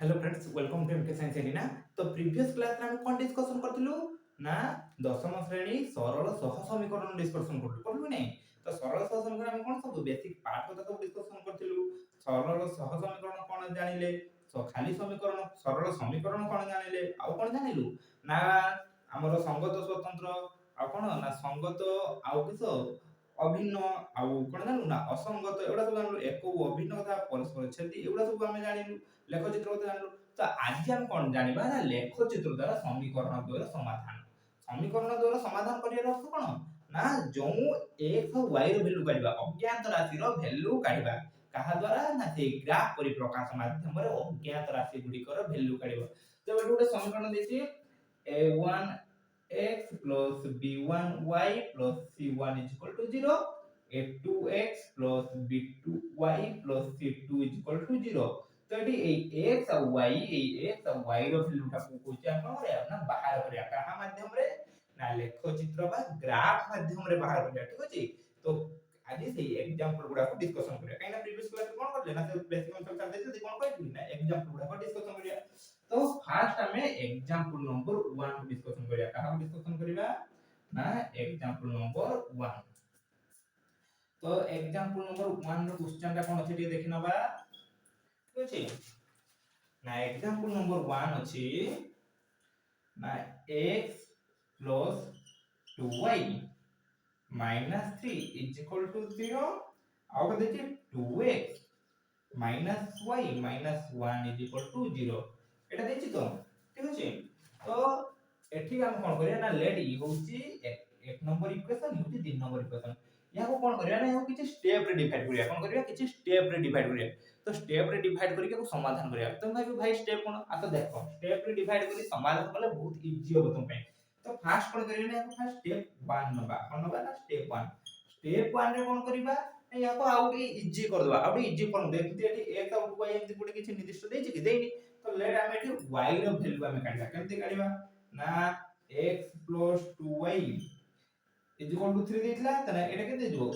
Hello friends welcome to MK science arena. तो previous class रे हम कोन डिस्कशन करथिलु ना दशम श्रेणी सरल सह समीकरण डिस्कशन करथिलु नै। तो सरल सह समीकरण हम कोन सब बेसिक पार्ट को तो डिस्कशन करथिलु। सरल सह समीकरण कोन जानिले, खाली समीकरण सरल समीकरण कोन जानिले, आ कोन जानिलु ना हमर संगत स्वतंत्र आ कोन ना संगत आ किसो अभिन्न आउ कोन जानू ना असंगत एडा सब जानलु। एक अभिन्न तथा परस्पर छेदी एडा सब हम जानलु। लेखचित्र କଥା ଜାଣିଲୁ। ତ ଆଜି ଆମେ କଣ ଜାଣିବା ନା ଲେଖଚିତ୍ର ଦ୍ୱାରା ସମୀକରଣ ଦ୍ୱୟ ସମାଧାନ। ସମୀକରଣ ଦ୍ୱୟ ସମାଧାନ କରିବାର ଅର୍ଥ କଣ ନା ଯୋଉ x ଆଉ y ର ଭ୍ୟାଲୁ କାଢିବା, ଅଜ୍ଞାତ ରାଶିର ଭ୍ୟାଲୁ କାଢିବା କାହା ଦ୍ୱାରା ନା ସେ ଗ୍ରାଫ ପରିପ୍ରକାଶ ମାଧ୍ୟମରେ ଅଜ୍ଞାତ ରାଶି ଗୁଡିକର ଭ୍ୟାଲୁ କାଢିବା। ତ ଏଠି ଗୋଟେ ସମୀକରଣ ଦେଇଛି a1x b1y c1 0, a2x b2y c2 0। तो ये x और y रो वैल्यू टाको कोचे हम ना बाहर करिया कहा माध्यम रे ना लेखचित्र बा ग्राफ माध्यम रे बाहर करिया। ठीक अछि। तो आज से एग्जांपल गुडा को डिस्कशन करिया काइना प्रीवियस क्लास कोन करले ना से बेसिक कॉन्सेप्ट देते कोन कहली ना एग्जांपल गुडा को डिस्कशन करिया। तो फर्स्ट हमें एग्जांपल नंबर 1 को डिस्कशन करिया कहा डिस्कशन करिया ना एग्जांपल नंबर 1। तो एग्जांपल नंबर 1 रो क्वेश्चन टा कोन अछि देखि नबा। ठीक अछि ना एग्जांपल नंबर 1 अछि ना x plus 2y minus 3 is equal to 0। आउ देखिए 2x minus y minus 1 is equal to 0 एटा देखि तो। ठीक अछि। तो एठी हम कोन करिया ना लेट ई होउची एक नंबर इक्वेशन होउची 3 नंबर इक्वेशन। या को कोन करिया ना या किछि स्टेप रे डिवाइड करिया कोन करिया किछि स्टेप रे डिवाइड करिया। तो स्टेप रे डिवाइड करके को समाधान करिया। तुम भाई स्टेप कोन आ तो देखो स्टेप रे डिवाइड करी समाधान करले बहुत इजी हो तुम पे। तो फास्ट कोन करिया ना फास्ट स्टेप 1 नबा कोन नबा ना स्टेप 1। स्टेप 1 रे कोन करबा या को आउट इजी कर दबा आउट इजी कोन देखते एठी x और y एमति गुटे किछि निर्दिष्ट देछि कि देइनी। तो लेट हम एठी y रो वैल्यू हम काढिबा केमति काढिबा ना x + 2y = 3 देइतला तने एटा के देजो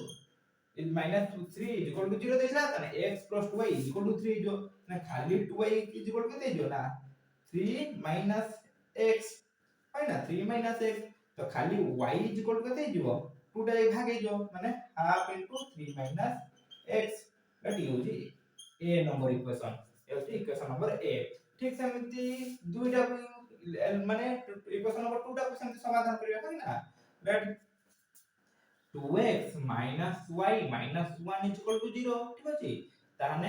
is minus 3 is equal to 0 देखला था ना x plus 2y is equal to 3 जो ना खाली 2y is equal to कितने जो ना 3 minus x है ना 3 minus x। तो खाली y is equal to कितने जो 2 टा भागे जो माने half into 3 minus x that is a number equation. ये होची इक्वेशन नंबर a। ठीक सेमति दुईटा माने इक्वेशन नंबर 2 टा को सेमति समाधान करिया है ना that 2x minus y minus 1 is equal to 0। ठीक अछि। ताने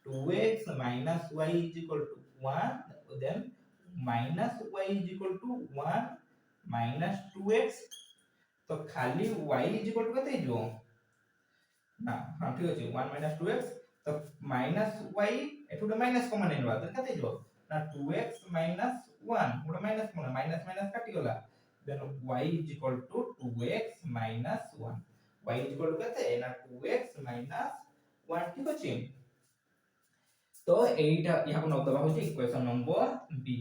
2x minus y is equal to 1 then minus y is equal to 1 minus 2x। तो खाली y is equal to कते जो ना हां ठीक अछि 1 minus 2x। तो minus y एठुटा माइनस कॉमन नेबा त कते जो ना 2x minus 1 उडा माइनस कोन माइनस माइनस काटी गला then y is equal to 2x minus 1। y is equal to कते ना 2x minus 1। ठीक अछि। तो एटा यहाँ को नदबा होची इक्वेशन नंबर बी।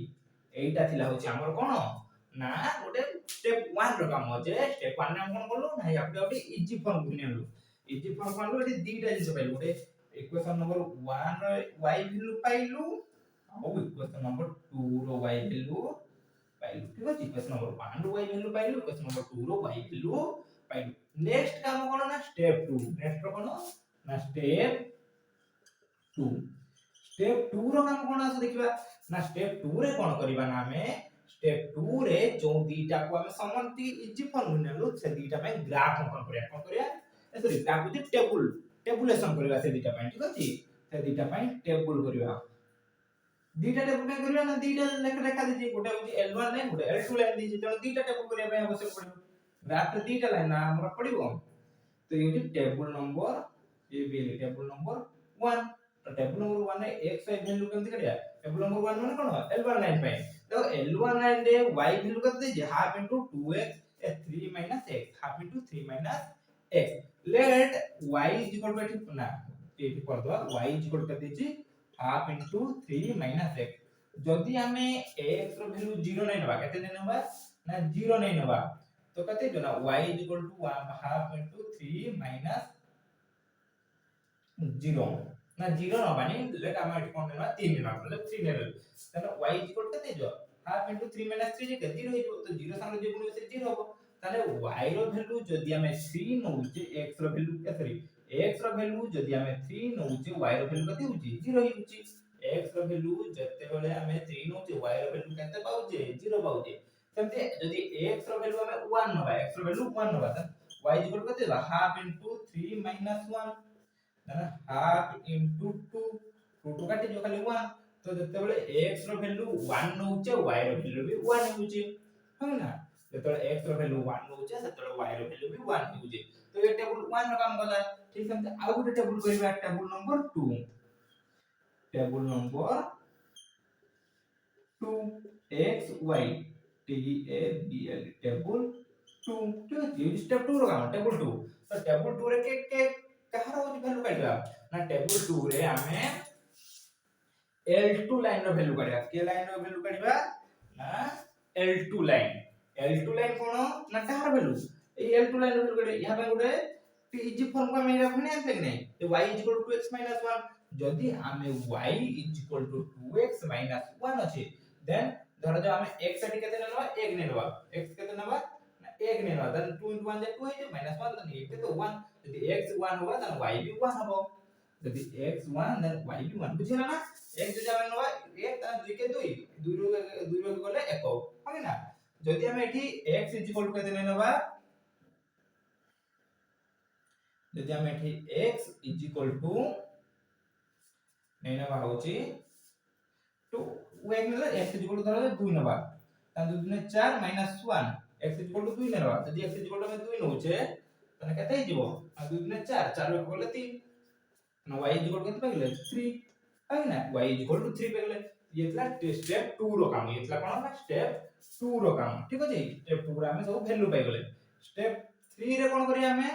एटा थिला होची हमर कोन ना गोटे स्टेप 1 रो काम जे स्टेप 1 रे हम कोन करलु ना या गोटे इजी फॉर्म बुनेलु। इजी फॉर्म पालु एटी दीटा जिनिस पाइलु गोटे इक्वेशन नंबर 1 रो y वैल्यू पाइलु और इक्वेशन नंबर 2 रो y वैल्यू पाइलु। ठीक अछि। इक्वेशन नंबर 1 रो y वैल्यू पाइलु इक्वेशन नंबर 2 रो y वैल्यू पाइलु। नेक्स्ट काम कोन ना स्टेप 2 नेक्स्ट रो कोन ना स्टेप 2। स्टेप 2 रो काम कोन आसे देखिबा ना स्टेप 2 रे कोन करिबा ना हमें स्टेप 2 रे जो दीटा को हमें समंती इजी फॉर्म नेलु से दीटा पे ग्राफ कोन करिया ए सॉरी ग्राफ जे टेबुलेशन करिबा से दीटा पे। ठीक अछि। से दीटा पे टेबुल करिबा दीटा टेबुल पे करिया ना दीटा लेख रेखा दीजिए गोटे होची L1 लाइन गोटे L2 लाइन दीजिए तो दीटा टेबुल करिया पे आवश्यक पड़िबो। ग्राफ रे दीटा लाइन ना हमरा पड़िबो। तो ये टेबल नंबर ये भी टेबल नंबर 1। तो टेबल नंबर 1 रे x y वैल्यू केमति करिया टेबल नंबर 1 माने कोन L1 लाइन पे। तो L1 लाइन रे y वैल्यू कत दीजिए half into 2x 3 minus x half into 3 minus x। Let y is equal to ना ये कर दो y इज इक्वल कर दीजिए हाफ इनटू 3 माइनस x। जदी हमें x रो वैल्यू 0 नै नबा केते नै नबा ना 0 नै नबा तो कते जो ना y is equal to 1 half into 3 minus 0। ना 0 नबानी लेट हम एटी कोन नेबा 3 नेबा मतलब 3 नेले ताले y इक्वल केते जो हाफ इनटू 3 माइनस 3 जे के 0 हेजो तो 0 संग जे गुण से 0 हो ताले y रो वैल्यू जदी हमें 3 नउचे x रो वैल्यू सॉरी x रो वैल्यू जदी हमें 3 नउचे y रो वैल्यू कते होची 0 ही होची x रो वैल्यू जते बेले हमें 3 नउचे y रो वैल्यू कते पाउचे 0 पाउचे सेमते जदी x रो वैल्यू हमें 1 नबा x रो वैल्यू 1 नबा त y इक्वल कते हाफ इनटू 3 माइनस 1 है ना हाफ इनटू 2 2 काटी जो खाली 1 तो जते बेले x रो वैल्यू 1 नउचे y रो वैल्यू भी 1 होउचे है ना जते x रो वैल्यू 1 नउचे सेते y रो वैल्यू भी 1 होउचे तो ये टेबल 1 रो काम गला ठीक है आ गुटे टेबल करबा table number 2 table number 2 x y t a b l table 2 ठीक है ये स्टेप 2 रो काम टेबल 2 तो टेबल 2 रे के कहार होची वैल्यू काढला ना टेबल 2 रे हमें L2 लाइन रो वैल्यू काढिया के लाइन रो वैल्यू काढिबा ना L2 लाइन L2 लाइन कोन ना कहार वैल्यू ए L2 लाइन रो वैल्यू काढे यहा पे गुटे टी फॉर्म को हम रखने आते कि नहीं तो y 2x 1 जदी हमें y 2x 1 अछि देन धर जो हमें x एटी केते नेलवा 1 नेलवा x केते नेलवा 1 नेलवा देन 2 1 जे 2 है -1 देन ये तो 1 यदि x 1 होगा देन y भी 1 होबो यदि x 1 देन y भी 1 बुझिला ना x जो जावे नेलवा 1 ता 2 के 2 रो गले 1 हो ना जदी हमें एठी x केते नेलवा जदी हम एठी x नै नबा होची तो एक नेला x धरो 2 नबा ता 2 ने 4 -1 x 2 नेबा जदी x में 2 नउचे तने केते हिजबो 2 ने 4 4 एक गले 3 ना y केते पाइले 3 है ना y 3 पाइले येतला स्टेप 2 रो काम येतला कोन ना स्टेप 2 रो काम ठीक अछि स्टेप 2 रा हमें सब वैल्यू पाइ गले स्टेप 3 रे कोन करिया हमें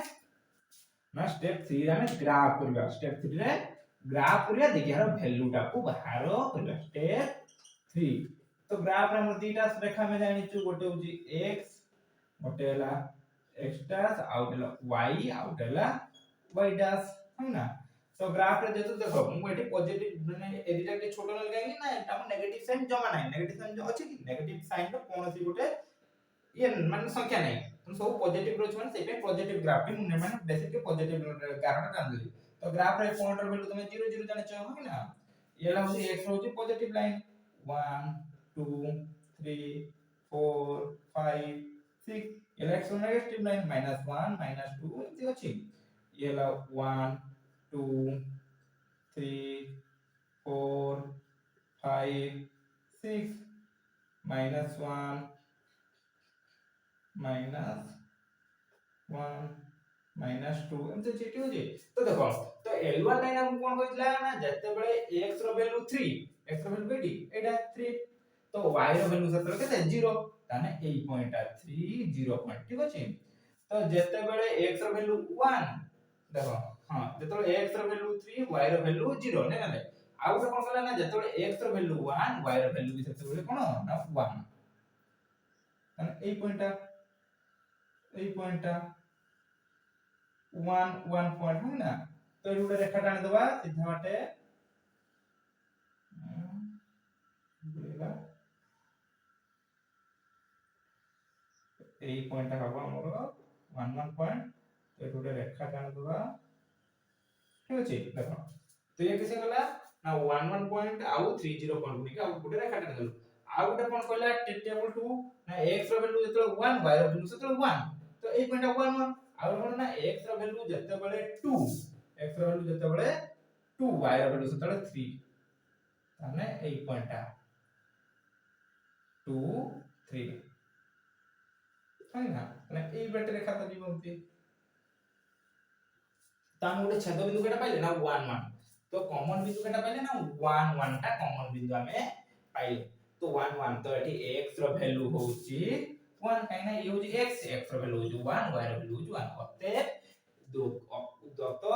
ना स्टेप 3 रे हमें ग्राफ करबा स्टेप 3 रे ग्राफ करिया देखि यार वैल्यू टा को बाहर करबा स्टेप 3 तो ग्राफ रे हम दीटा रेखा में जानि छु गोटे होची x गोटे हला x डैश आउट हला y आउट हला y डैश है ना तो ग्राफ रे जेतु देखो मु एठी पॉजिटिव माने एदिटा के छोटो न लगाई ना हम नेगेटिव साइन जमा नाही नेगेटिव साइन जो अछि कि नेगेटिव साइन रो कोनोसी गोटे ये माने संख्या नहीं तुम सब पॉजिटिव रोच माने सेपे पॉजिटिव ग्राफ भी मुने माने बेसिक के पॉजिटिव कारण जान ली तो ग्राफ रे पॉइंटर वैल्यू तुम 0 0 जाने चाहो कि ना ये ला होची x होची पॉजिटिव लाइन 1 2 3 4 5 6 ये ला x नेगेटिव लाइन -1 -2 इति अछि ये ला 1 2 3 4 5 6 -1 -1 -2 एमते जेटी हो जे तो देखो तो L1 लाइन हम कोन कहितला ना जते बेले x रो वैल्यू 3 x रो वैल्यू केडी एटा 3 तो y रो वैल्यू सतर केते 0 ताने ए पॉइंट 3 0 पॉइंट ठीक अछि तो जते बेले x रो वैल्यू 1 देखो हां जते बेले x रो वैल्यू 3 y रो वैल्यू 0 ने ना आउ तो कोन कला ना जते बेले x रो वैल्यू 1 y रो वैल्यू भी सते बेले कोन ना 1 ताने ए पॉइंट 1 1 पॉइंट है ना तो ये रेखा टाणी दबा सीधा बाटे बोलेगा ए पॉइंट हबो हमर 1 1 पॉइंट तो ये रेखा टाणी दबा ठीक अछि देखो तो ये कैसे गला ना 1 1 पॉइंट आउ 3 0 पॉइंट निका आउ गुटे रेखा टाणी दलो आउ गुटे कोन कहला टेबल 2 ना x रो वैल्यू जतो 1 y रो वैल्यू जतो 1 तो ए पॉइंट 1 1 आउ कोन ना x रो वैल्यू जते बेले 2 x रो वैल्यू जते बेले 2 y रो वैल्यू जते बेले 3 ताने ए पॉइंट 2 3 है ना ना ए बेटे रेखा तो जीवंती ताम गोटे छेद बिंदु केटा पाइले ना 1 1 तो कॉमन बिंदु केटा पाइले ना 1 1 टा कॉमन बिंदु हमें पाइले तो 1 1 तो एठी x रो वैल्यू होची 1 काई ना ये होची x रो वैल्यू होची 1 y रो वैल्यू होची 1 अते तो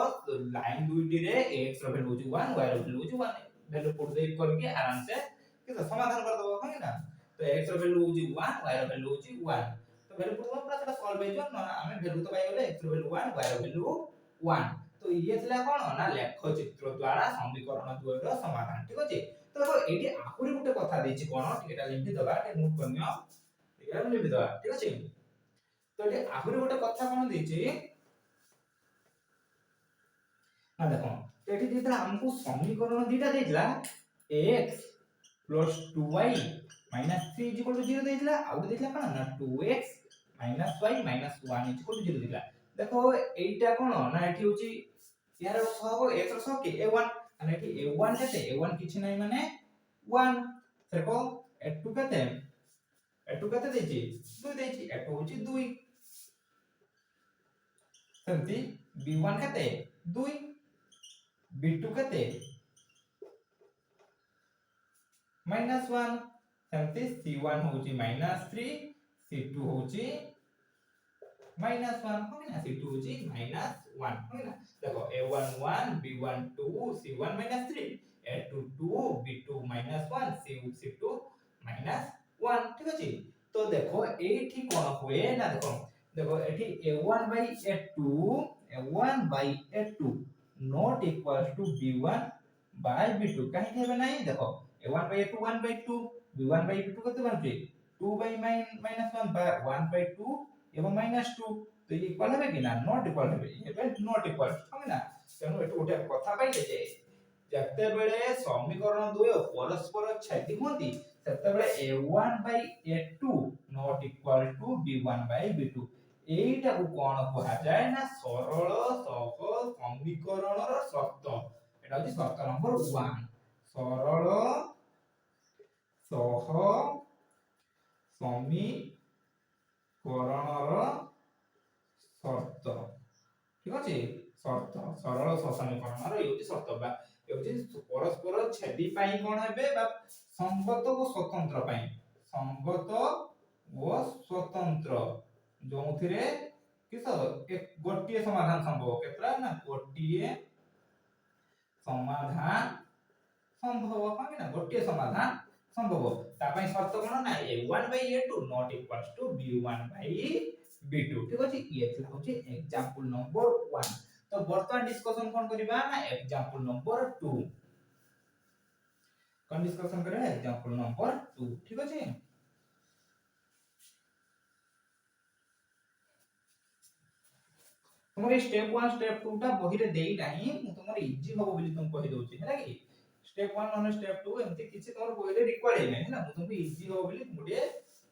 लाइन दुईटी रे x रो वैल्यू होची 1 y रो वैल्यू होची 1 वैल्यू पुट दे करके आराम से के समाधान कर दबो है ना तो x रो वैल्यू होची 1 y रो वैल्यू होची 1 तो वैल्यू पुट पूरा सेटा सॉल्व हो जो ना हमें वैल्यू तो पाई गेले x रो वैल्यू 1 y रो वैल्यू 1 तो ये थिला कोन ना लेखचित्र द्वारा समीकरण द्वयर समाधान ठीक अछि तो देखो एटी आहुरी गुटे कथा देछि कोन एटा लिखि दबा ए नोट करनियो एटा लिखि दबा ठीक अछि तो एटी आहुरी गुटे कथा कोन देछि ना देखो एटी जेता हमको समीकरण दीटा देथिला x 2y 3 0 देथिला आ देथिला कोन ना 2x y 1 0 देथिला देखो एटा कोन ना एठी होची यार सब x रो सब के a1 અને એટી a1 કેતે a1 କିଛି নাই মানে 1 দেখো a2 કેતે દેଛି 2 દેଛି a2 હોची 2 ସେମିତି b1 କେତେ 2 b2 କେତେ -1 ସେମିତି c1 होची -3 c2 होची -1 होगी ना c2 होची -1 होगी ना देखो a1 1 b1 2 c1 -3 a2 2 b2 -1 c2 -1 ठीक अछि तो देखो एठी कोन होए ना देखो एठी a1/a2 not equals to b1/b2 काहे हेबे नाही देखो a1/a2 1/2 b1/b2 कते बनते 2/-1 बा 1/2 एवं -2 तो ये इक्वल है कि ना नॉट इक्वल है ये नॉट इक्वल है ना तेनु एटु गोटे कथा पाइले जे जते बेले समीकरण दुय परस्पर छेदी होती तते बेले a1/a2 not equal to b1/b2 एटा को कोन कहा जाय ना सरल सहज समीकरणर शर्त एटा होची शर्त नंबर 1 सरल सहज समीकरणर शर्त ठीक अछि शर्त सरल सहज समीकरणर ये होची शर्त बा ये होची परस्पर छेदी पाई कोन हेबे बा संगत व स्वतंत्र पाई संगत व स्वतंत्र जोथिरे किस एक गोटिए समाधान संभव केतरा ना गोटिए समाधान संभव काहे ना गोटिए समाधान संभव ता पई शर्त कोन ना a1/a2 not equals to b1/b2 ठीक अछि ये थिला होची एग्जांपल नंबर 1 तो वर्तमान डिस्कशन कोन करबा ना एग्जांपल नंबर 2 कोन डिस्कशन करे एग्जांपल नंबर 2 ठीक अछि तुमरे स्टेप 1 स्टेप 2 टा बही रे देई नाही मु तुमरे इजी होबो बोली तुम कहि दोछि हैला कि स्टेप 1 और स्टेप 2 एमती किछि तोर बही रे रिक्वायर्ड है हैला मु तुमको इजी होबो बोली मुडे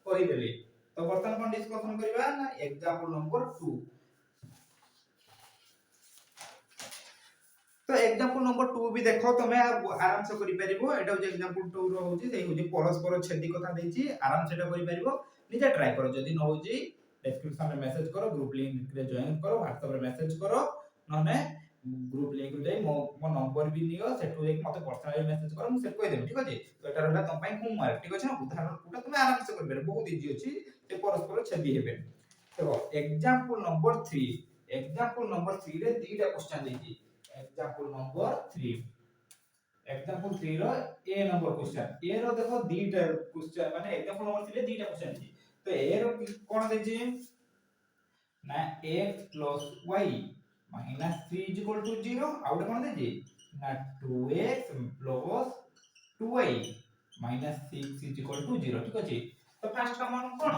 कहि देली तो वर्तमान कोन डिस्कशन करबा ना एग्जांपल नंबर 2 तो एग्जांपल नंबर 2 भी देखो तमे आराम से करि परिबो एटा जे एग्जांपल 2 रो होची सेही होची परस्पर छेदी कथा देछि आराम से एटा करि परिबो निजे ट्राई करो जदी न होची डिस्क्रिप्शन में मैसेज करो ग्रुप लिंक रे जॉइन करो व्हाट्सएप रे मैसेज करो नने ग्रुप लिंक रे मो नंबर भी नियो सेटु एक मते पर्सनली मैसेज करो मु सेट कहि देम ठीक अछि तो एटा रहला तम पई होमवर्क ठीक अछि ना उदाहरण पुटा तुम आराम से करि परिबो बहुत इजी अछि ते परस्पर छेदी हेबे देखो एग्जांपल नंबर 3 रे दीटा क्वेश्चन देछि एग्जांपल नंबर 3 एग्जांपल 3 रो ए नंबर क्वेश्चन ए रो देखो दीटा क्वेश्चन माने एग्जांपल नंबर 3 रे दीटा क्वेश्चन छि तो ए रो कोन देछि ना x + y - 3 = 0 आउट कोन देछि ना 2x + 2y - 6 = 0 ठीक अछि तो फर्स्ट का मान कोन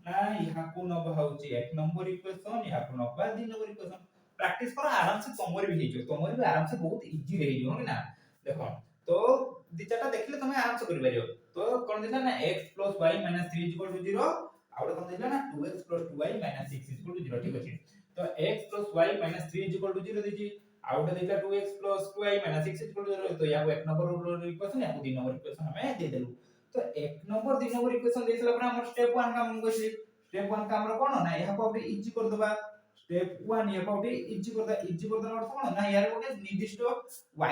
ना यहा को नबा होछि 1 नंबर इक्वेशन यहा को नबा 2 नंबर इक्वेशन प्रैक्टिस करो आराम से तमर भी हेजो तमर भी आराम से बहुत इजी रही जो ना देखो तो दिचाटा देखले तुम आराम से कर परियो तो कोन दिला ना x + y - 3 = 0 आउट कोन दिला ना 2x + 2y - 6 = 0 ठीक अछि तो x + y - 3 = 0 देछि आउट दिला 2x + 2y - 6 = 0 तो या 1 नंबर इक्वेशन या 2 नंबर इक्वेशन हमें दे देलु तो 1 नंबर 2 नंबर इक्वेशन देसला पर हमर स्टेप 1 का हम कहै स्टेप 1 का हमर कोन ना यहा को अब इजी कर दबा स्टेप 1 ये पाउटी इजी करदा अर्थ कोन ना यार गोटे निर्दिष्ट y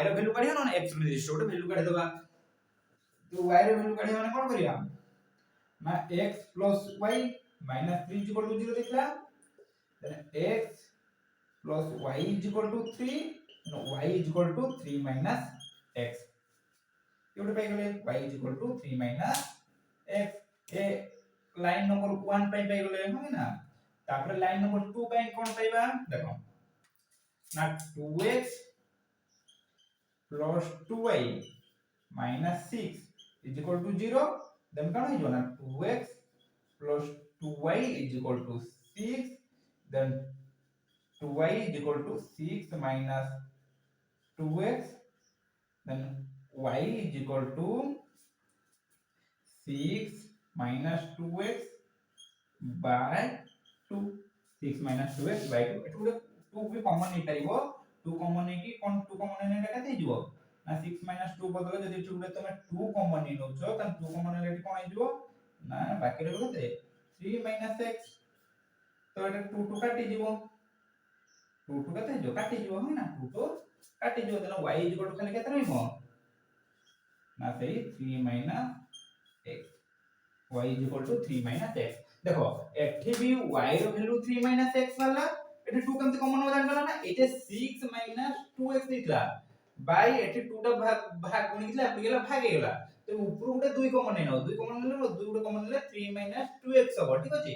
रो वैल्यू काढिया ना x रो निर्दिष्ट गोटे वैल्यू काढि दबा तो y रो वैल्यू काढिया माने कोन करिया ना x + y - 3 = 0 देखला x + y = 3 no y = 3 - x एवढे पाइ गेले y = 3 - x ए लाइन नंबर 1 पाइ गेले हो ना तापर लाइन नंबर 2 पे कोन पाइबा देखो ना 2x plus 2y minus 6 is equal to 0 then कौन है जो ना 2x plus 2y is equal to 6 then 2y is equal to 6 minus 2x then y is equal to 6 minus 2x by 2 6 minus 2x by 2 एटु 2 भी common नहीं पाइबो 2 common नहीं की कोन 2 common नहीं लेका दे जिवो ना 6 minus 2 बदले जदि एटु तमे 2 कॉमन नहीं नउछो त 2 कॉमन ले कोन आइ जिवो ना बाकी रे केते 3 minus x तो एटा 2 2 काटी जिवो 2 2 केते जो काटी जिवो है ना 2 तो काटी जिवो तने y इक्वल टू खाली केते रहइबो ना सही 3 minus x y is equal to 3 minus x देखो एठी भी y रो वैल्यू 3 minus x वाला एठी 2 केमते कॉमन हो जान गला ना एटे 6 minus 2x दिखला बाय एठी 2 टा भाग गुणी दिला अपनी गेला भाग गेला तो ऊपर उडे 2 कॉमन नै न 2 कॉमन ले 2 उडे कॉमन ले 3 minus 2x हो ठीक अछि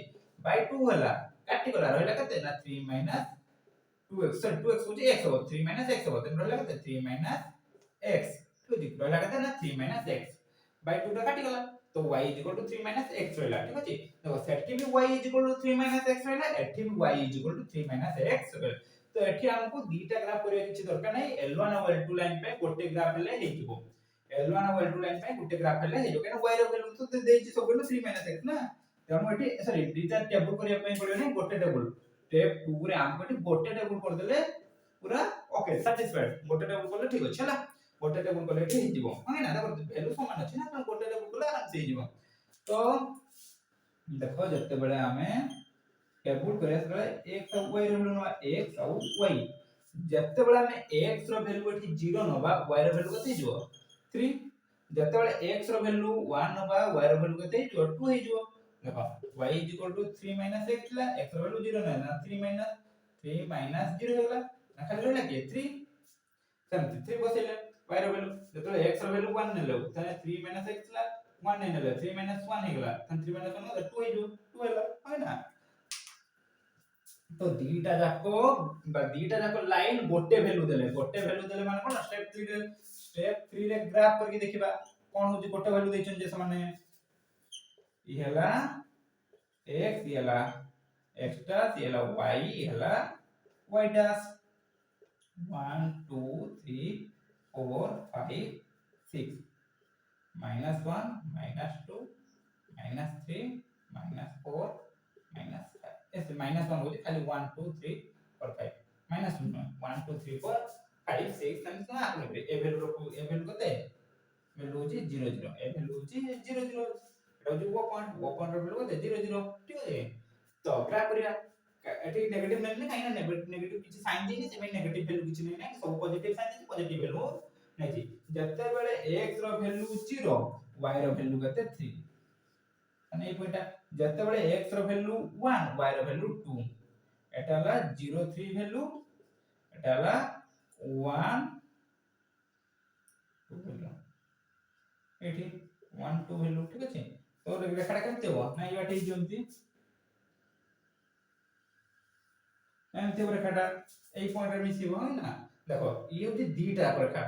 बाय 2 होला काटी गला रहला कते ना 3 minus 2x सर 2x होची x हो 3 minus x हो तन रहला कते 3 minus x तो दिख रहला कते ना 3 minus x बाय 2 टा काटी गला तो y is equal to 3 minus x रहला ठीक अछि देखो सेठी भी y is equal to 3 minus x रहला एठी भी y is equal to 3 minus x रहला तो एठी हमको दीटा ग्राफ करिया किछि दरकार नै L1 और L2 लाइन पे गोटे ग्राफ ले हेजिबो L1 और L2 लाइन पे गोटे ग्राफ ले हेजो केना y रो वैल्यू तो देछि सब वैल्यू 3 minus x ना तेनु एठी सॉरी दीटा टेबल करिया पय पड़ियो नै गोटे टेबल स्टेप 2 रे हमको एठी गोटे टेबल कर देले पूरा ओके सैटिस्फाइड गोटे टेबल करले ठीक अछि हला गोटे टेबल करले एठी हेजिबो है ना देखो वैल्यू समान अछि ना तो गोटे टेबल करले आराम से हेजिबो तो देखो जत्ते बेले हमें टेबल करे सले x और y रो वैल्यू x और y जत्ते बेले हमें x रो वैल्यू एठी 0 नबा y रो वैल्यू कते हिजो 3 जत्ते बेले x रो वैल्यू 1 नबा y रो वैल्यू कते हिजो 2 हिजो देखो y 3 x ला x रो वैल्यू 0 ना 3 minus 0 होला ना खाली रहला के 3 सेमति 3 बसेले y रो वैल्यू जत्ते x रो वैल्यू 1 नेलो तने 3 x ला 1 नहीं नेले 3 1 हेगला तन 3 1 मतलब 2 हिजो 2 हेला है ना तो दीटा जाको लाइन गोटे वैल्यू देले माने कोन स्टेप 3 रे ग्राफ करके देखिबा कोन होची गोटे वैल्यू दैछन जे समान ई हेला x ई हेला x डैश ई हेला y ई हेला y डैश 1 2 3 4 5 6 -1 -2 -3 -4 ऐसे -1 होती खाली 1 2 3 और 5 -1 2 3 4 5 6 7 तो आप लोग ए वैल्यू कते वैल्यू होची 0 0 ए वैल्यू होची 0 0 एटा होची वो पॉइंट रो वैल्यू कते 0 0 ठीक है तो ग्राफ करिया एटी नेगेटिव नहीं काई ना नेगेटिव किछि साइन देनी से नेगेटिव वैल्यू किछि नहीं सब पॉजिटिव साइन देनी पॉजिटिव वैल्यू नहीं जी जत्ते बेले x रो वैल्यू 0 y रो वैल्यू कते 3 अने ए पॉइंट जत्ते बेले x रो वैल्यू 1 y रो वैल्यू 2 एटा ला 0 3 वैल्यू एटा ला 1 2 वैल्यू एठी 1 2 वैल्यू ठीक अछि तो रेखाटा केमते हो ना ई बाटे जंती एमते रेखाटा ए पॉइंट रे मिसिबो ना देखो ई होती दीटा रेखा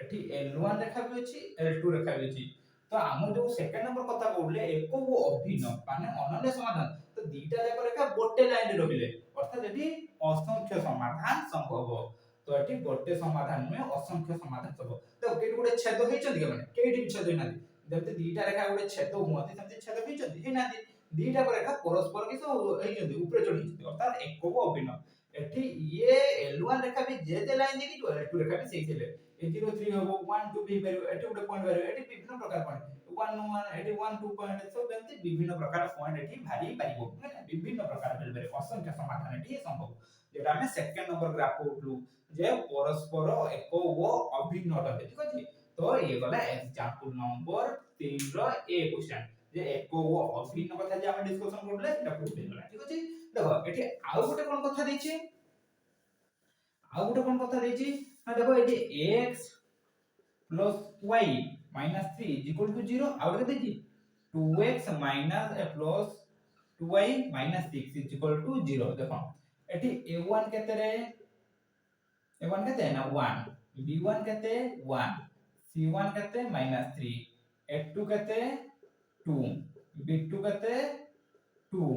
एठी L1 रेखा भी अछि L2 रेखा भी अछि तो हम जो सेकंड नंबर कथा बोलले एको वो अभिन्न माने अनन्य समाधान तो दीटा जाक रेखा गोटे लाइन रे रहिले अर्थात एठी असंख्य समाधान संभव तो एठी गोटे समाधान में असंख्य समाधान संभव तो केटी गोटे छेद होइचंती के माने केटी छेद होइना जब दीटा रेखा गोटे छेद हुआती सेमते छेद होइचंती हेना दीटा रेखा परस्पर किस होइचंती ऊपर चढ़ी अर्थात एको वो अभिन्न एठी ये L1 रेखा भी जे लाइन देखि जो L2 रेखा भी सेही थिले ए 0 3 हो 1 2 भी बेरो एठी उडे पॉइंट बेरो एठी विभिन्न प्रकार पॉइंट 1 1 एठी 1 2 पॉइंट सब बेंति विभिन्न प्रकार पॉइंट एठी भारी पारिबो विभिन्न प्रकार बेरे असंख्य समाधान एठी संभव जेटा हमें सेकंड नंबर ग्राफ उठलु जे परस्पर एको वो अभिन्न अटते ठीक अछि तो ये गला एग्जांपल नंबर 3 रो ए क्वेश्चन जे एको वो अभिन्न कथा जे हम डिस्कशन करले सेटा प्रूफ हेगला ठीक अछि देखो एठी आउ गोटे कोन कथा दैछि आउ गोटे कोन कथा दैछि ना देखो एठी x plus y minus 3 is equal to 0 आउ गोटे दैछि 2x minus plus 2y minus 6 is equal to 0 देखो एठी a1 केते रे a1 केते ना 1 b1 केते 1 c1 केते -3 a2 केते 2 b2 केते 2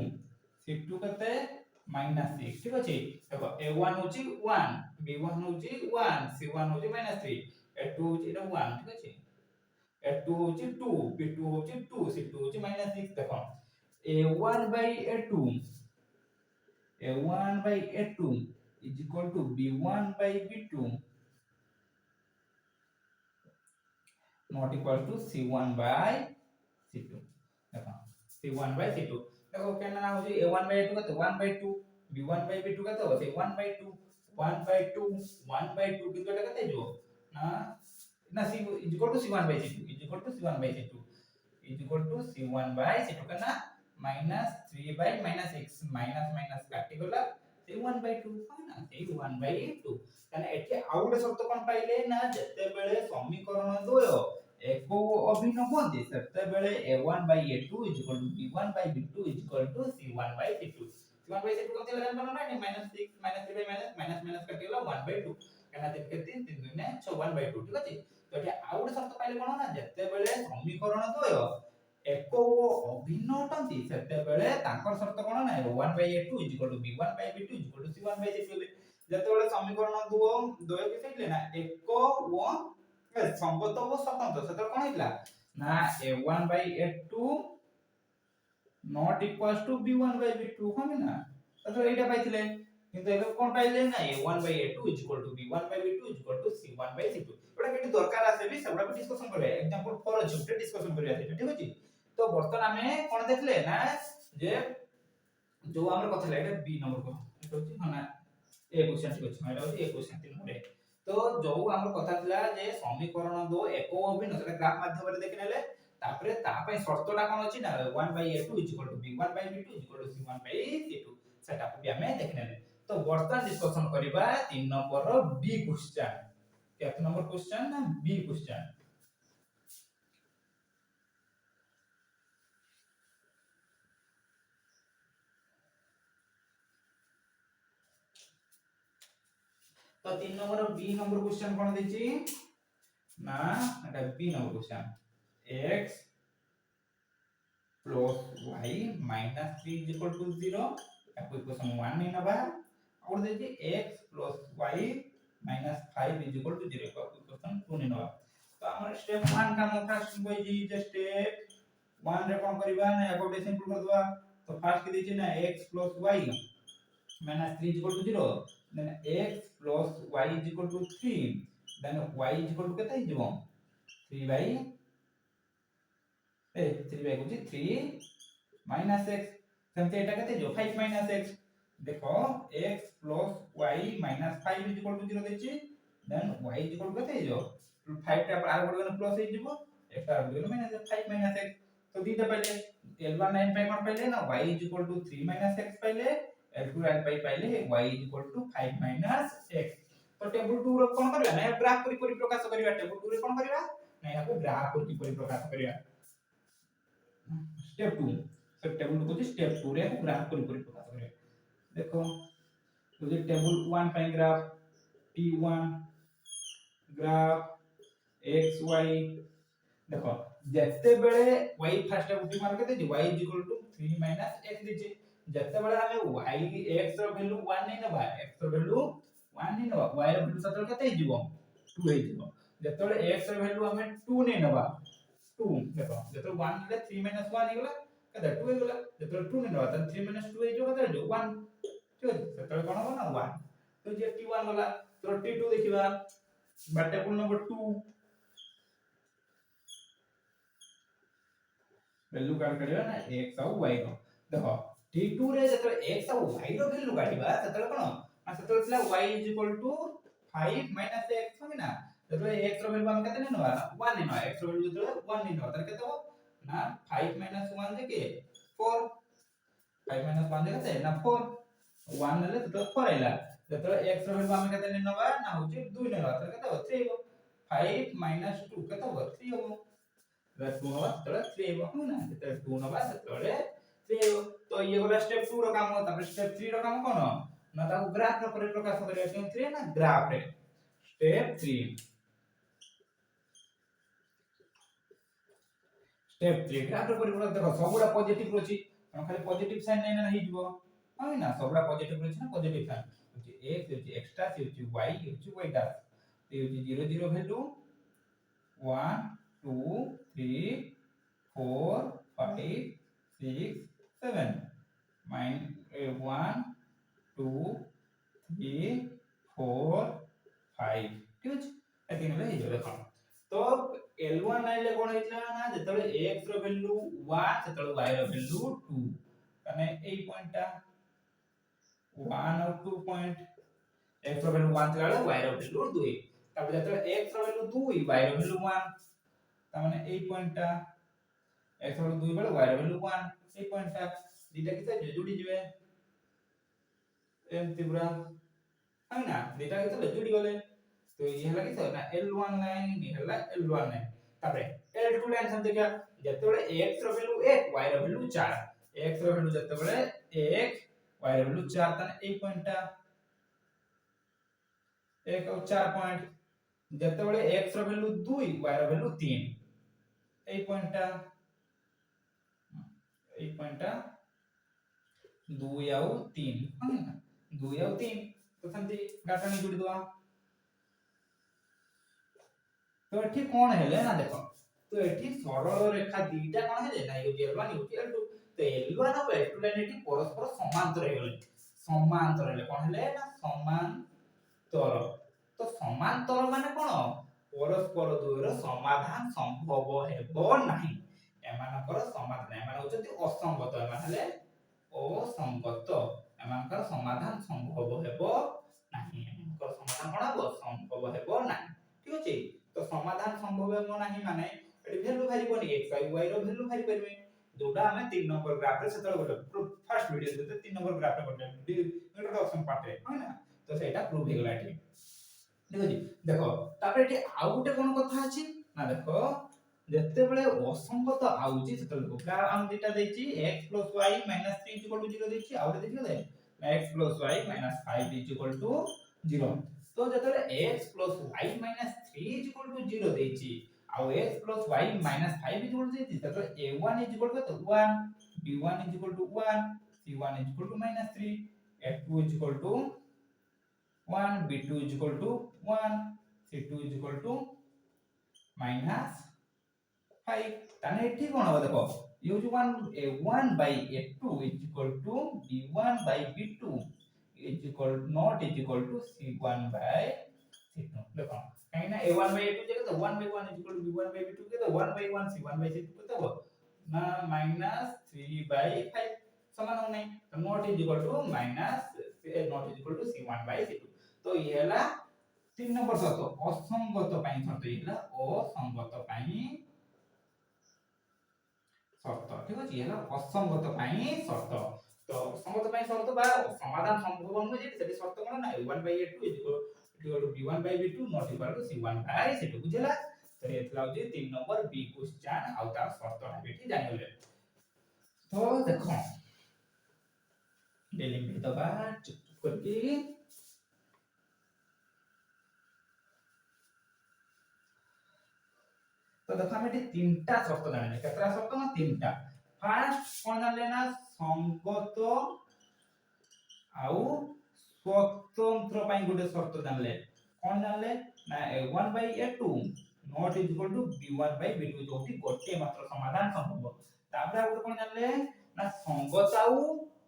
c2 केते -6 ठीक अछि देखो a1 होची 1 b1 होची 1 c1 होची -3 a2 होची 1 ठीक अछि a2 होची 2 b2 होची 2 c2 होची -6 देखो a1 by a2 a1 by a2 is equal to b1 by b2 not equal to c1 by c2 देखो c1 by c2 देखो केना ना होची a1 by a2 कते 1 by 2 b1 by b2 कते होची 1 by 2 1 by 2 1 by 2 कितो कते जो ना ना c is equal to c1 by c2 is equal to c1 by c2 is equal to c1 by c2 केना -3 by -6 माइनस माइनस काटी गला से 1 by 2 ना से 1 by 2 ताने एठी आउ गोटे शब्द कोन पाइले ना जते बेले समीकरण द्वय एको अभिन्न होती सेते बेले a1 by a2 is equal to b1 by b2 is equal to c1 by c2 c1 by c2 कते लगन बनो ना -6 -3 by माइनस माइनस काटी गला 1 by 2 केना 3 के 3 3 2 ने 6 1 by 2 ठीक अछि तो एठी आउ गोटे शब्द पाइले कोन ना जते बेले समीकरण द्वय एको अभिन्न होती सेते बेले तांकर शर्त कोन ना a1 by a2 is equal to b1 by b2 is equal to c1 by c2 जते बेले समीकरण द्वय के सैले ना एको व संगत व स्वतंत्र सेते कोन हितला ना a1 by a2 not equals to b1 by b2 हम ना तो एटा पाइथिले किंतु एबे कोन पाइले ना a1 by a2 is equal to b1 by b2 is equal to c1 by c2 एटा केटी दरकार आसे भी सबरा भी डिस्कशन करे एग्जांपल 4 अछि उठे डिस्कशन करिया ठीक अछि तो बर्तन आमे कोन देखले ना जे जो हमर कथले एटा बी नंबर को एटा होची ना ए क्वेश्चन ठीक अछि एटा होची ए क्वेश्चन 3 नंबर तो जो हमर कथा थिला जे समीकरण दो एको अभिन्न सेटा ग्राफ माध्यम रे देखनेले तापरे ता पय शर्तटा कोन अछि ना 1 by a2 is equal to b1 by b2 is equal to c1 by c2 सेटा को भी हमें देखनेले तो बर्तन डिस्कशन करिबा 3 नंबर रो बी क्वेश्चन केत नंबर क्वेश्चन ना बी क्वेश्चन तो 3 नंबर बी नंबर क्वेश्चन कोन देछि ना एटा B number question x plus y minus 3 is equal to 0 ताको इक्वेशन 1 नै नबा और देछि x plus y minus 5 is equal to 0 को इक्वेशन 2 नै नबा तो हमर स्टेप 1 का फर्स्ट कोइ जी जे स्टेप 1 रे कोन करबा ना एकोटे सिंपल कर दवा तो फर्स्ट के देछि ना x plus y minus 3 is equal to 0 then x plus y is equal to 3 then y is equal to केते हिजबो 3 by 3 by होची 3 minus x सेमते एटा केते जो 5 minus x देखो x plus y minus 5 is equal to 0 देछि then y is equal to केते जो 5 टा are बडगन plus हे जिवो x आर बडगन माइनस 5 minus x तो दीटा पहले L1 9 पाई कोन पहले ना y is equal to 3 minus x पहले L2 9 पाई पहले y is equal to 5 minus x तो टेबल 2 रो कोन करबा ना ग्राफ करी करी प्रकाश करिवा टेबल 2 रे कोन करबा ना याको ग्राफ करी करी प्रकाश करिवा स्टेप 2 सब टेबल को स्टेप 2 रे ग्राफ करी करी प्रकाश करिवा देखो तो जे टेबल 1 पाई ग्राफ t1 ग्राफ xy देखो जत्ते बेले y फर्स्ट उठी मार के दे y = 3 - x दिछि जत्ते बेले हमें y x रो वैल्यू 1 नै नबा x रो वैल्यू 1 नै नबा y रो वैल्यू सतल केते हिजबो 2 हिजबो जत्ते बेले x रो वैल्यू हमें 2 नै नबा 2 देखो जत्ते 1 ले 3 - 1 हिगला केते 2 हिगला जत्ते 2 नै नबा त 3 - 2 हिजबो केते जो 1 ठीक है सतल कोन हो ना 1 तो जे t1 वाला तो t2 देखिबा बा टेबल नंबर 2 वैल्यू काट करियो ना x और y रो देखो t2 रे जतो x और y रो वैल्यू काटिबा ततले कोन आ ततले थिला y = 5 - x होबी ना ततले x रो वैल्यू हम केते नै नबा 1 नै नबा x रो वैल्यू जतो 1 नै नबा त केते हो ना 5 - 1 जे के 4 5 - 1 जे केते ना 4 1 ले ततो 4 आइला जतो x रो वैल्यू हम केते नै नबा ना होची 2 नै नबा त केते हो 3 हो 5 - 2 केते हो 3 हो 2 नबा ततले 3 हो ना जते 2 नबा ततले 3 हो तो ये वाला स्टेप 2 रो काम हो तापर स्टेप 3 रो काम कोन ना ताको ग्राफ रे परिप्रकाश करिया केनथि ना ग्राफ रे स्टेप 3 ग्राफ रे परिप्रकाश देखो सबुडा पॉजिटिव रोची हम खाली पॉजिटिव साइन नै ना हिजबो है ना सबुडा पॉजिटिव रोची ना पॉजिटिव साइन होची x होची एक्स्ट्रा होची y होची y डैश ते होची 0 0 वैल्यू 1 2 3 4 5 6 7 माइन 1 2 3 4 5 ठीक अछि एतिन ले हे देखो तो L1 आइले कोन हेतला ना जेतबे x रो वैल्यू 1 सेतबे y रो वैल्यू 2 तने ए पॉइंट 1 और 2 पॉइंट x रो वैल्यू 1 थिला y रो वैल्यू 2 तब जेतबे x रो वैल्यू 2 y रो वैल्यू 1 तमाने ए पॉइंट x रो 2 बेले y रो वैल्यू 1 ए पॉइंट दिटा किसे जोडी जिवे एम तिब्रा है ना दिटा किसे जोडी गले तो ये हला किसे ना L1 लाइन ये हला L1 लाइन तापरे L2 लाइन समझे क्या जतबे x रो वैल्यू 1 y रो वैल्यू 4 x रो वैल्यू जतबे 1 y रो वैल्यू 4 तने ए पॉइंट 1 और 4 पॉइंट जतबे x रो वैल्यू 2 y रो वैल्यू 3 ए पॉइंट 2 ଆଉ 3 है ना 2 ଆଉ 3 तो समझे डाटा नहीं जोड़ी दवा तो एठी कोन हेले ना देखो तो एठी सरल रेखा दीटा कोन हेले ना यो L1 यो L2 तो L1 और L2 लाइन एठी परस्पर समांतर हे गले समांतर हेले कोन हेले ना समांतर तो समांतर माने कोन परस्पर दुइर समाधान संभव हेबो नाही एमानकर समाधान एमान होचंती असंगत एमान हेले असंगत एमानकर समाधान संभव हेबो नाही एमानकर समाधान कोन हेबो संभव हेबो नाही ठीक अछि तो समाधान संभव हेबो नाही माने एटी वैल्यू भारी बनी x y y रो वैल्यू भारी परबे जोटा हमें 3 नंबर ग्राफ रे सेतल बोले फर्स्ट वीडियो दे 3 नंबर ग्राफ रे बोले इंट्रोडक्शन पार्ट रे है ना तो सेटा प्रूव हे गला एटी ठीक अछि देखो तापर एटी आ गुटे कोन कथा अछि ना देखो जत्ते बेले असंगत आउची सेतल देखो का हम दिटा देछि x + y - 3 0 देछि आउटे देखि दे x + y - 5 0 तो जतले x + y - 3 0 देछि आउ x + y - 5 देछि ततले a1 = 1 b1 = 1 c1 = -3 f2 = 1 b2 = 1 c2 = -5 ताने एठी कोन हो देखो u = 1 by a2 = b1 by b2 not c1 by c2 देखो काहे ना a1 by a2 जगह तो 1 by 1 b1 by b2 के तो 1 by 1 c1 by c2 के तो ना -3 by 5 समान हो नहीं तो not c1 by c2 तो ये हला 3 नंबर शर्त असंगत पई शर्त ये हला असंगत पई शर्त ठीक अछि हला असंगत पई शर्त तो असंगत पई शर्त बा समाधान संभव न जे सेठी शर्त कोन ना a1 by a2 b1 by b2 not equal to c1 by c2 बुझला तो एतला जे 3 नंबर बी क्वेश्चन आउ तार शर्त ना बेठी जानि ले तो देखो डेली में दबा चुप करके तो देखो हम एटी तीनटा शर्त जानिले केतरा शर्त ना तीनटा फर्स्ट कोन जानिले ना संगत आउ स्वतंत्र पई गुटे शर्त जानिले कोन जानिले ना a1 by a2 not equal to b1 by b2 जोटी गोटे मात्र समाधान संभव तापर आ कोन जानिले ना संगत आउ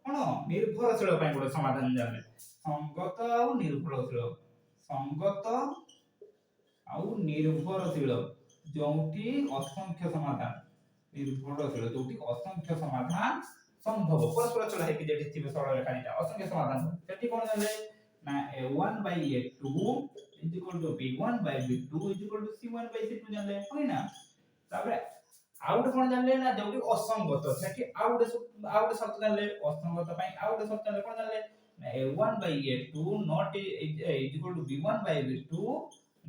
कोन निर्भरशील पई गुटे समाधान जानिले संगत आउ निर्भरशील जोटी असंख्य समाधान निर्भरशील जोटी असंख्य समाधान संभव परस्पर चला है कि जेठी थिबे सरल रेखा निटा असंख्य समाधान सेठी कोन जाले ना a1 by a2 b1 by b2 c1 by c2 जाले होय ना ताबे आउट कोन जाले ना जोटी असंगत सेठी आउट शर्त जाले असंगत पई आउट शर्त जाले कोन जाले ना a1 by a2 not b1 by b2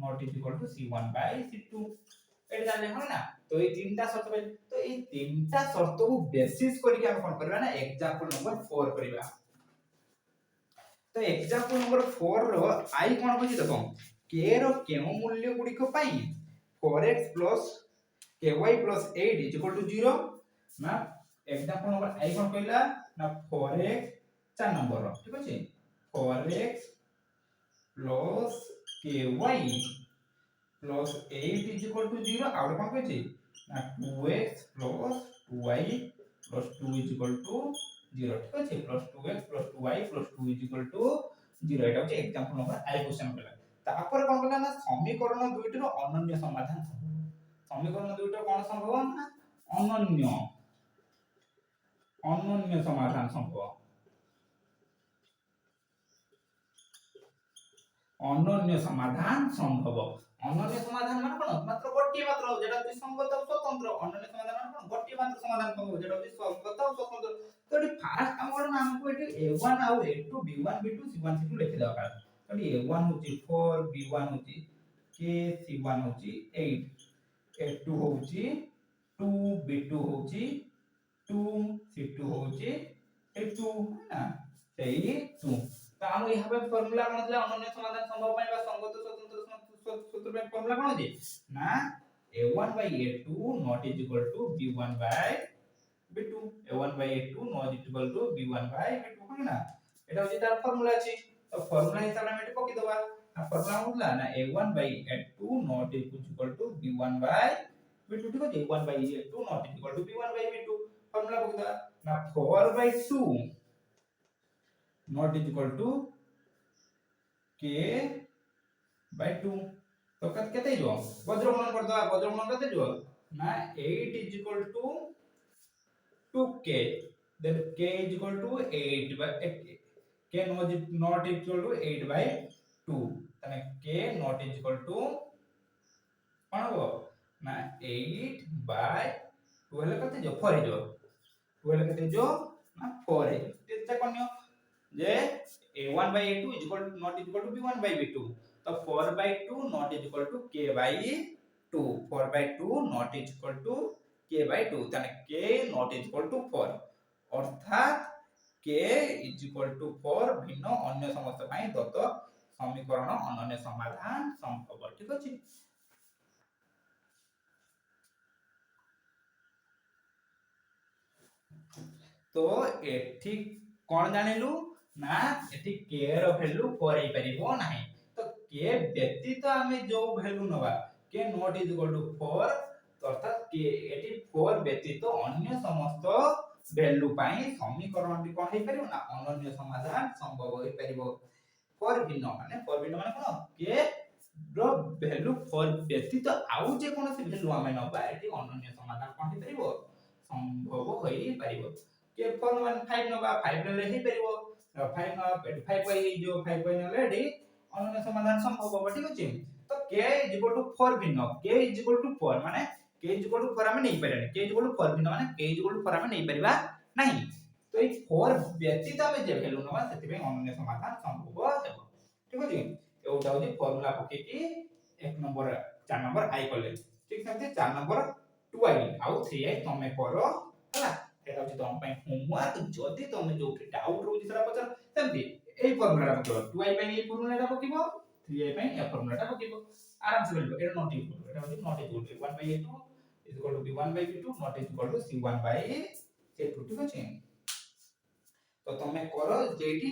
not c1 by c2 एट जाने हो ना तो ये तीनटा शर्त पे तो ये तीनटा शर्त को बेसिस करके हम कोन करबा ना एग्जांपल नंबर 4 करबा तो एग्जांपल नंबर 4 रो आई कोन कहछि देखो k रो केउ मूल्य गुडी को पाई 4x ky 8 0 ना एग्जांपल नंबर आई कोन कहला ना 4x 4 नंबर रो ठीक अछि 4x ky plus 8 is equal to 0 out कोन कहछि ना 2x plus 2y plus 2 is equal to 0 ठीक अछि plus 2x plus 2y plus 2 is equal to 0 এটা হচ্ছে एग्जांपल नंबर आई क्वेश्चन করা তারপরে কোন কলা না সমীকরণ দুইটির অনন্য সমাধান সমীকরণ দুইটির কোন সম্ভব না অনন্য সমাধান সম্ভব অনন্য সমাধান সম্ভব অনন্য সমাধান মানে কোন মাত্র গোটিয়ে মাত্র যেটা হচ্ছে সঙ্গত ও স্বতন্ত্র অনন্য সমাধান মানে কোন গোটিয়ে মাত্র সমাধান সম্ভব যেটা হচ্ছে সঙ্গত ও স্বতন্ত্র তো এটি ফার্স্ট আমার নামକୁ এটি a1 আর a2 b1 b2 c1 c2 লিখি দেওয়া কারণ তো a1 হচ্ছে 4 b1 হচ্ছে k c1 হচ্ছে 8 a2 হচ্ছে 2 b2 হচ্ছে 2 c2 হচ্ছে 2 না সেই 2 तो हम यहाँ पे फार्मूला कोन दिला अनन्य समाधान संभव पाई बा संगत स्वतंत्र सूत्र पे फार्मूला कोन दे ना a1 by a2 not is equal to b1 by b2 a1 by a2 not is equal to b1 by b2 है ना এটা হচ্ছে তার ফর্মুলা আছে তো ফর্মুলা হিসাবে আমি এটা পকি দেবা না ফর্মুলা হলো না a1 by a2 not is equal to b1 by b2 ঠিক আছে a1 by a2 not is equal to b1 by b2 formula পকি দেবা না 4 by 2 not is equal to k by 2 तो केते जो वज्रगुणन कर दवा वज्रगुणन केते जो ना 8 is equal to 2k then k is equal to 8 by k not equal to 8 by 2 तने k not is equal to कोन हो ना 8 by 2 हेले केते जो 4 जो 2 हेले केते जो ना 4 है तेता कोन्यो जे a1 by a2 is equal to not is equal to b1 by b2 तो 4 by 2 not is equal to k by 2 4 by 2 not is equal to k by 2 তাহলে k not is equal to 4 অর্থাৎ k is equal to 4 ভিন্ন অন্য সমস্ত পাই দত্ত সমীকরণ অনন্য সমাধান সম্ভব ঠিক আছে तो एठी कोन जानिलु ना एठी k रो वैल्यू 4 हे परिबो नाही तो k व्यतीत हमें जो वैल्यू नबा k not is equal to 4 अर्थात k एठी 4 व्यतीत अन्य समस्त वैल्यू पाई समीकरण टी कोन हे परिबो ना अनन्य समाधान संभव हे परिबो 4 भिन्न माने कोन k रो वैल्यू 4 व्यतीत आउ जे कोनोसी वैल्यू हमें नबा एठी अनन्य समाधान कोन हे परिबो संभव होई परिबो के फॉर्म 5 नबा 5 ले ही परिबो 5 न 5 पाई जो 5 पाई नले डी अनन्य समाधान संभव हो ठीक अछि तो k = 4 भिन्न k = 4 माने k = 4 हमें नहीं परिबा k = 4 भिन्न माने k = 4 हमें नहीं परिबा नहीं तो ए 4 व्यतीत हमें जे वैल्यू नबा सेति में अनन्य समाधान संभव हेबो ठीक अछि एउटा होजी फार्मूला पके की 1 नंबर 4 नंबर आई करले ठीक समझे 4 नंबर 2i आउ 3i तमे करो हला एटा होची तम पई होमवर्क जदी तमे जोठी डाउट रहउची सेरा पचर सेमती एई फॉर्मूला पकड़ो 2i पई एई फॉर्मूला पकिबो 3i पई ए फॉर्मूला पकिबो आराम से बोलबो एटा नॉट इक्वल एटा होची not equal 1 by a2 is equal to b1 by b2 not is equal to c1 by c2 ठीक अछि तो तमे करो जेठी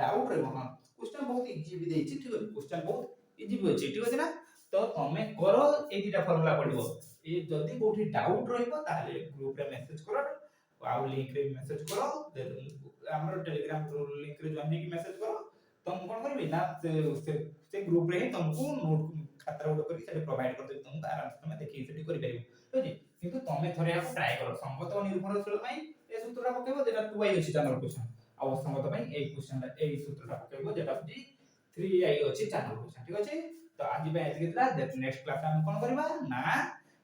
डाउट रहबो हां क्वेश्चन बहुत इजी भी देछि ठीक अछि क्वेश्चन बहुत इजी भी अछि ठीक अछि ना तो तमे करो ए दुटा फार्मूला पढिबो ए जदी कोठी डाउट रहइबो ताले ग्रुप रे मेसेज करो आउ लिंक रे मेसेज करो हमर टेलीग्राम लिंक रे जॉइन की मेसेज करो तुम कोन करबी ना से ग्रुप रे तुमको नोट खाता उड करी से प्रोवाइड कर दे तुमको आराम से तुम देखि से करि परिबो ठीक किंतु तमे थरे आ ट्राई करो संगत निर्भरशील पई ए सूत्रटा पकेबो जेटा 2i अछि चैनल क्वेश्चन अवसंगत पई ए क्वेश्चनटा ए सूत्रटा पकेबो जेटा 3i अछि चैनल क्वेश्चन ठीक अछि तो आज बे एतिकिला नेक्स्ट क्लास हम कोन करबा ना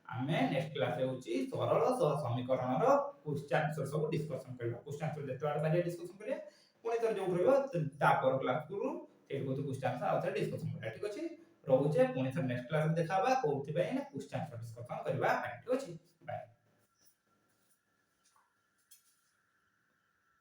हमें नेक्स्ट क्लास रे होची सरल सह समीकरण रो क्वेश्चन आंसर सब डिस्कशन करबा क्वेश्चन आंसर जेते बार बार डिस्कशन करिया पुनी तर जो रहबो ता पर क्लास करू सेट को क्वेश्चन आंसर आउथरे डिस्कशन करिया ठीक अछि रहउचे पुनी तर नेक्स्ट क्लास रे देखाबा कोथि बे क्वेश्चन आंसर डिस्कशन करबा ठीक अछि।